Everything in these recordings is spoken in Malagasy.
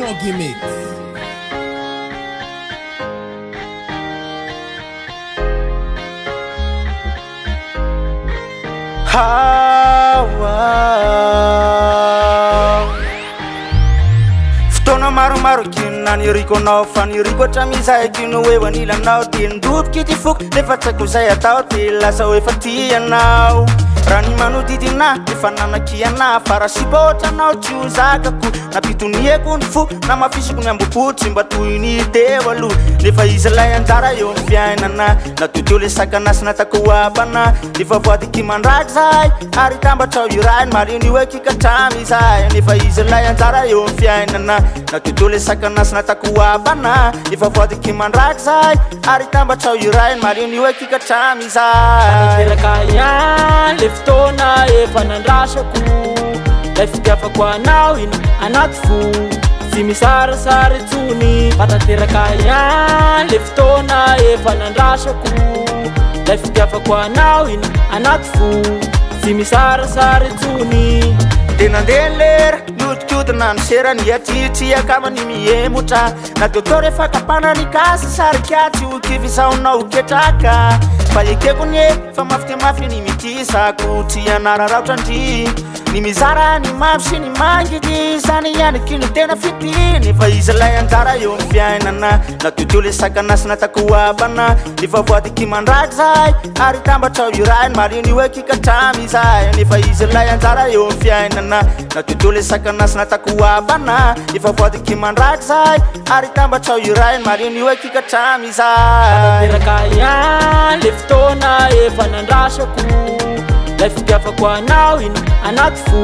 Froggy Mix. Fotoana maromaro kinona nirikonao fa nirikotra mizay kino hoe vanilanao dia ndoboky ty foko nefa tsaiko zay atao dia lasa hoe fa tianao raha ny manodidina efa nanakiana fa raha siboatranao tsy ho zakako nampitoniako ny fo na mafisiko ny ambopotsy mba toy ny teo aloha nefa izy lay anjara eo amin'ny fiainana natoteo le sakanasy natako hoapana nefa voadiky mandraky zay ary tambatra iray ny mariny hoe kikatramy zay nefa izy lay anjara eo amin'ny fiainana natoteo le sakanasy natako hoapana nefa voadiky mandraky zay ary tambatra iray ny mariny hoe kikatramy zay le fotoana efa nandrasako lay fitiavako anao iny anaty fo tsy misarasary intsony fatateraka ihany le fotoana efa nandrasako lay fitiavako anao iny anaty fo tsy misarasary intsony dia nandeha ny lera niodikotina ny serany atitsy akamany mihemotra na doktor efa kapana ny kasy sarikatsy ho kivisaonao ketraka fa ekeko ny e fa mafitiamafy ny mitisako tsy anararaotra ndry ny mizara ny mafy sy ny mangidy zany ihaniky ny tena fitiny fa izy lay anjara eo amin'ny fiainana natoteo le sakanasy natako hoapana nefa voadiky mandraky zay ary tambatra iray ny mariny hoe kikatramy zay nefa izy lay anjara eo amin'ny fiainana natoteo le sakanasy natako hoapana nefa voadiky mandraky zay ary tambatra iray ny mariny hoe kikatramy zay fatateraka ihany le fotoana efa nandrasako lay fitiavako anao iny anaty fo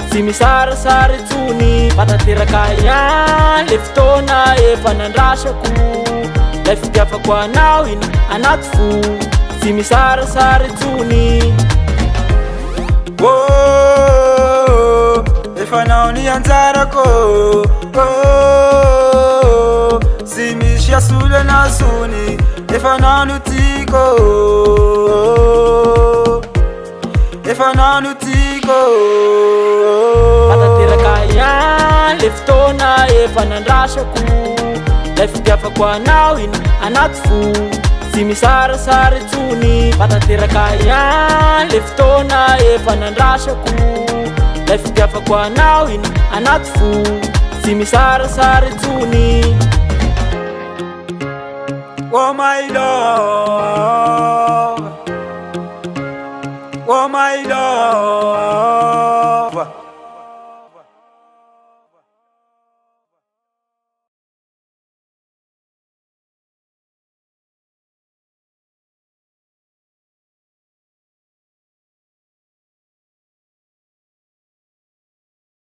tsy misarasary intsony fatateraka ihany le fotoana efa nandrasako lay fitiavako anao iny anaty fo tsy misarasary intsony efa nao ny anjarako tsy misy asolana sony efa nao no tiko efa nao no tiko fatateraka ihany le fotoana efa nandrasako lay fitiavako anao iny anaty fo tsy misarasary intsony fatateraka ihany le fotoana efa nandrasako lay fitiavako anao iny anaty fo tsy misarasary intsony. Oh my love, oh my love.